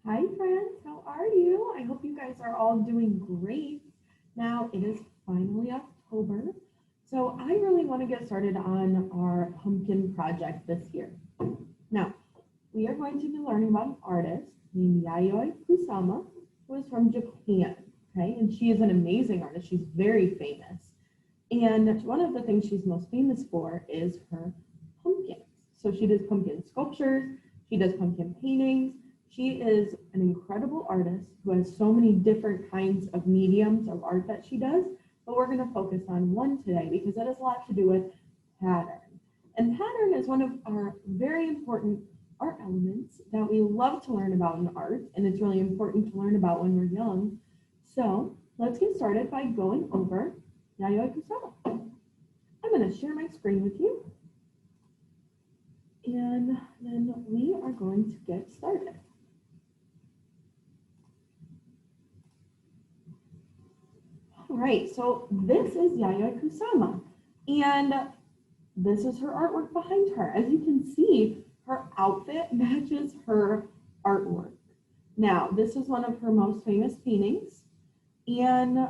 Hi friends, how are you? I hope you guys are all doing great. Now it is finally October, so I really want to get started on our pumpkin project this year. Now, we are going to be learning about an artist named Yayoi Kusama, who is from Japan, okay? And she is an amazing artist. She's very famous. And one of the things she's most famous for is her pumpkins. So she does pumpkin sculptures, she does pumpkin paintings. She is an incredible artist who has so many different kinds of mediums of art that she does, but we're going to focus on one today because it has a lot to do with pattern. And pattern is one of our very important art elements that we love to learn about in art, and it's really important to learn about when we're young. So let's get started by going over Yayoi Kusama. I'm going to share my screen with you, and then we are going to get started. All right, so this is Yayoi Kusama, and this is her artwork behind her. As you can see, her outfit matches her artwork. Now, this is one of her most famous paintings, and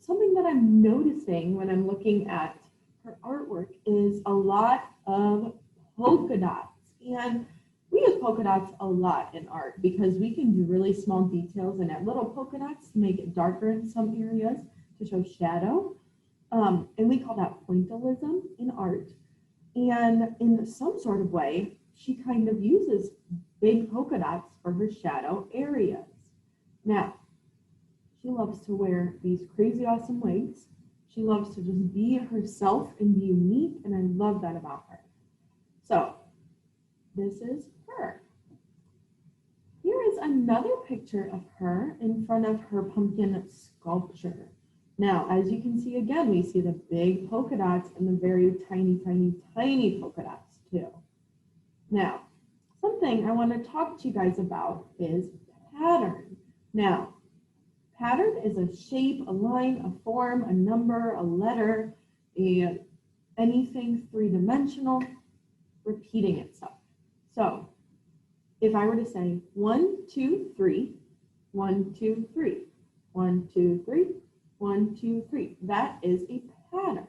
something that I'm noticing when I'm looking at her artwork is a lot of polka dots. And we use polka dots a lot in art because we can do really small details and add little polka dots to make it darker in some areas to show shadow. And we call that pointillism in art. And in some sort of way, she kind of uses big polka dots for her shadow areas. Now, she loves to wear these crazy awesome wigs. She loves to just be herself and be unique, and I love that about her. So, this is her. Here is another picture of her in front of her pumpkin sculpture. Now, as you can see again, we see the big polka dots and the very tiny, tiny, tiny polka dots too. Now, something I want to talk to you guys about is pattern. Now, pattern is a shape, a line, a form, a number, a letter, anything three-dimensional repeating itself. So if I were to say 1, 2, 3, 1, 2, 3, 1, 2, 3, 1, 2, 3, that is a pattern.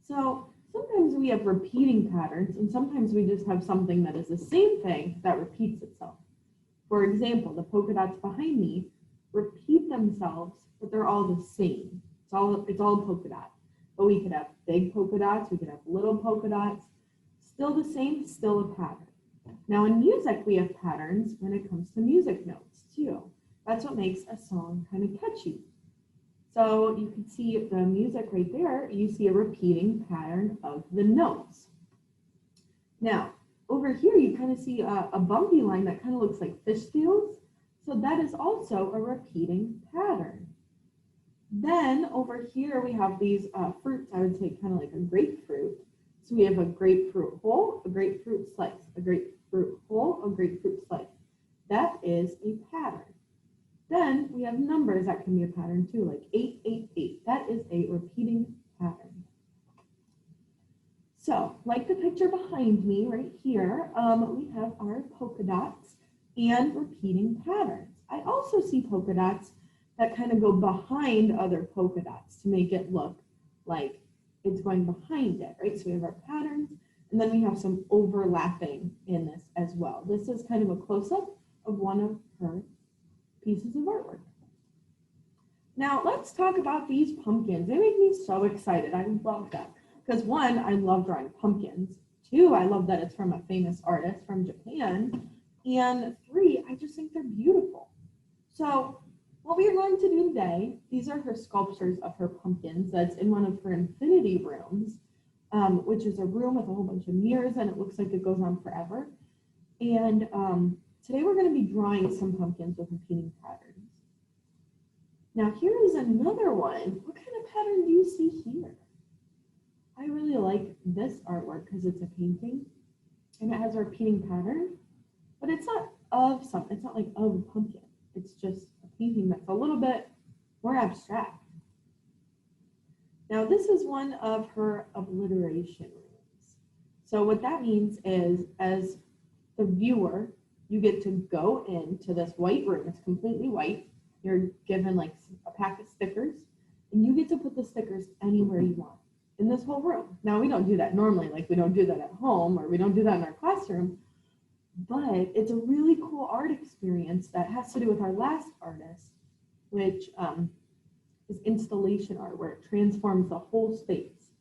So sometimes we have repeating patterns, and sometimes we just have something that is the same thing that repeats itself. For example, the polka dots behind me repeat themselves, but they're all the same. It's all polka dot. But we could have big polka dots, we could have little polka dots, still the same, still a pattern. Now in music, we have patterns when it comes to music notes too. That's what makes a song kind of catchy. So you can see the music right there, you see a repeating pattern of the notes. Now, over here, you kind of see a bumpy line that kind of looks like fish scales. So that is also a repeating pattern. Then over here, we have these fruits, I would say kind of like a grapefruit. So we have a grapefruit whole, a grapefruit slice, a grapefruit whole, a grapefruit slice. That is a pattern. Then we have numbers that can be a pattern too, like 8, 8, 8. That is a repeating pattern. So, like the picture behind me right here, we have our polka dots and repeating patterns. I also see polka dots that kind of go behind other polka dots to make it look like it's going behind it, right? So we have our patterns, and then we have some overlapping in this as well. This is kind of a close-up of one of her pieces of artwork. Now let's talk about these pumpkins. They make me so excited. I love them because one, I love drawing pumpkins. Two, I love that it's from a famous artist from Japan. And three, I just think they're beautiful. So what we are going to do today, these are her sculptures of her pumpkins that's in one of her infinity rooms, which is a room with a whole bunch of mirrors, and it looks like it goes on forever. And today we're going to be drawing some pumpkins with repeating patterns. Now here is another one. What kind of pattern do you see here? I really like this artwork because it's a painting and it has a repeating pattern, but it's not of something. It's not like of a pumpkin. It's just a painting that's a little bit more abstract. Now this is one of her obliteration rooms. So what that means is as the viewer, you get to go into this white room. It's completely white. You're given like a pack of stickers, and you get to put the stickers anywhere you want in this whole room. Now, we don't do that normally, like we don't do that at home or we don't do that in our classroom, but it's a really cool art experience that has to do with our last artist, which is installation art, where it transforms the whole space.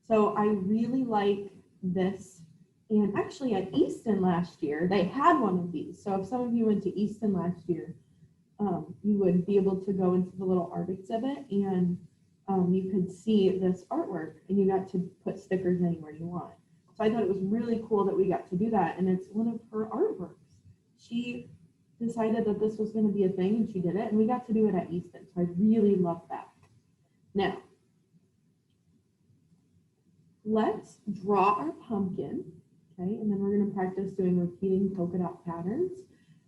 So I really like this. And actually at Easton last year, they had one of these. So if some of you went to Easton last year, you would be able to go into the little art exhibit and you could see this artwork and you got to put stickers anywhere you want. So I thought it was really cool that we got to do that. And it's one of her artworks. She decided that this was going to be a thing and she did it, and we got to do it at Easton. So I really love that. Now, let's draw our pumpkin. Okay, and then we're going to practice doing repeating polka dot patterns.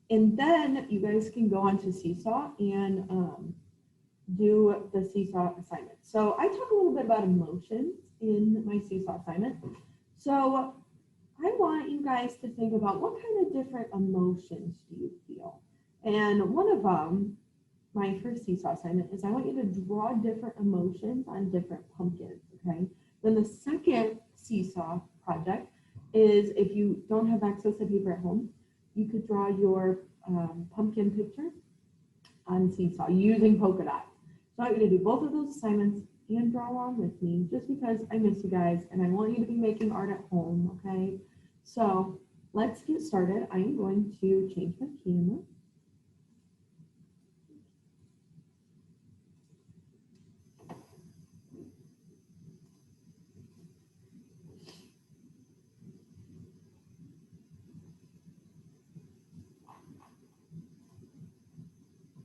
And then you guys can go on to Seesaw and do the Seesaw assignment. So I talk a little bit about emotions in my Seesaw assignment. So I want you guys to think about what kind of different emotions do you feel? And one of them, my first Seesaw assignment, is I want you to draw different emotions on different pumpkins, okay? Then the second Seesaw project is, if you don't have access to paper at home, you could draw your pumpkin picture on Seesaw using polka dots. So I want you to do both of those assignments and draw along with me, just because I miss you guys and I want you to be making art at home, okay? So let's get started. I am going to change my camera.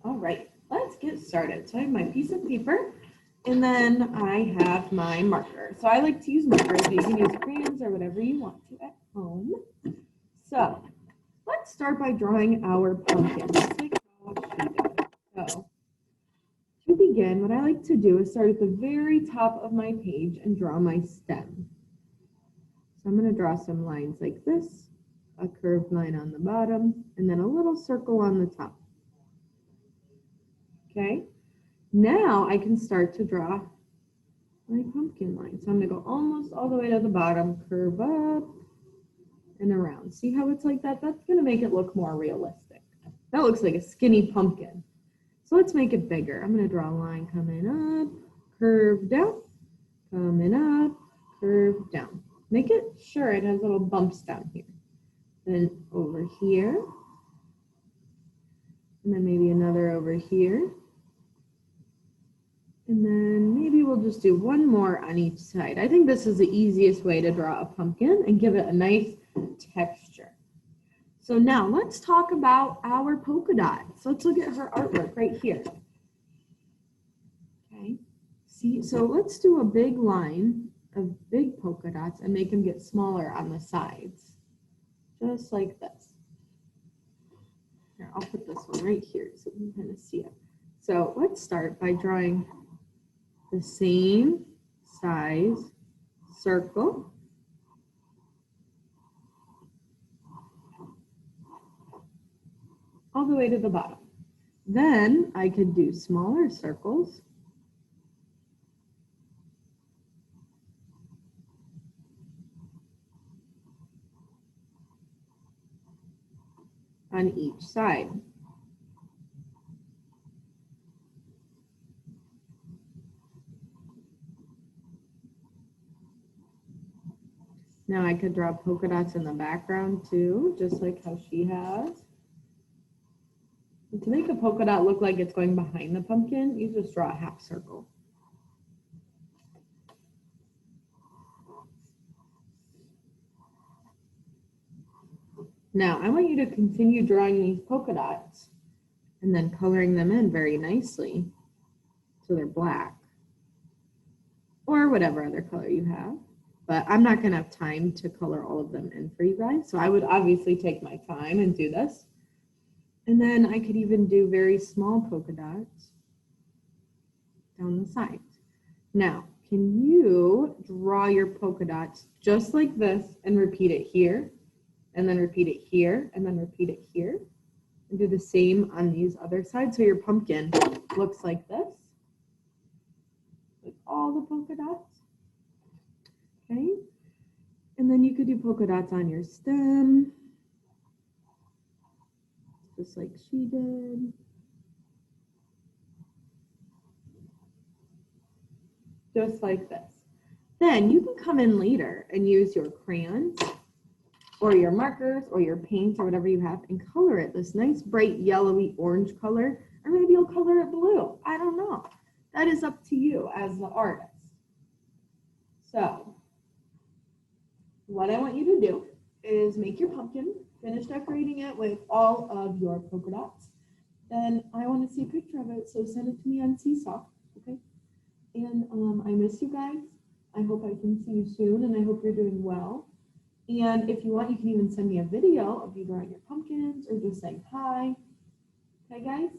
All right, let's get started. So I have my piece of paper, and then I have my marker. So I like to use markers, but you can use crayons or whatever you want to at home. So let's start by drawing our pumpkin, just like how she did. So to begin, what I like to do is start at the very top of my page and draw my stem. So I'm going to draw some lines like this, a curved line on the bottom, and then a little circle on the top. Okay, now I can start to draw my pumpkin line. So I'm going to go almost all the way to the bottom, curve up and around. See how it's like that? That's going to make it look more realistic. That looks like a skinny pumpkin. So let's make it bigger. I'm going to draw a line coming up, curve down, coming up, curve down. Make it sure it has little bumps down here. Then over here, and then maybe another over here. And then maybe we'll just do one more on each side. I think this is the easiest way to draw a pumpkin and give it a nice texture. So now let's talk about our polka dot. So let's look at her artwork right here. Okay, see, so let's do a big line of big polka dots and make them get smaller on the sides, just like this. Here, I'll put this one right here so we can kind of see it. So let's start by drawing the same size circle. All the way to the bottom. Then I could do smaller circles. On each side. Now I could draw polka dots in the background too, just like how she has. And to make a polka dot look like it's going behind the pumpkin, you just draw a half circle. Now I want you to continue drawing these polka dots and then coloring them in very nicely so they're black or whatever other color you have. But I'm not going to have time to color all of them in for you guys. So I would obviously take my time and do this. And then I could even do very small polka dots down the sides. Now, can you draw your polka dots just like this and repeat it here and then repeat it here, and then repeat it here. And do the same on these other sides. So your pumpkin looks like this, with all the polka dots. Okay. And then you could do polka dots on your stem, just like she did. Just like this. Then you can come in later and use your crayons or your markers or your paint or whatever you have and color it this nice bright yellowy orange color, or maybe you'll color it blue. I don't know. That is up to you as the artist. So what I want you to do is make your pumpkin, finish decorating it with all of your polka dots. Then I want to see a picture of it, so send it to me on Seesaw, okay? And I miss you guys. I hope I can see you soon, and I hope you're doing well. And if you want, you can even send me a video of you drawing your pumpkins or just saying hi. Okay, guys?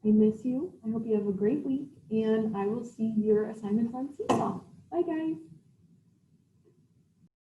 I miss you. I hope you have a great week, and I will see your assignments on Seesaw. Bye, guys.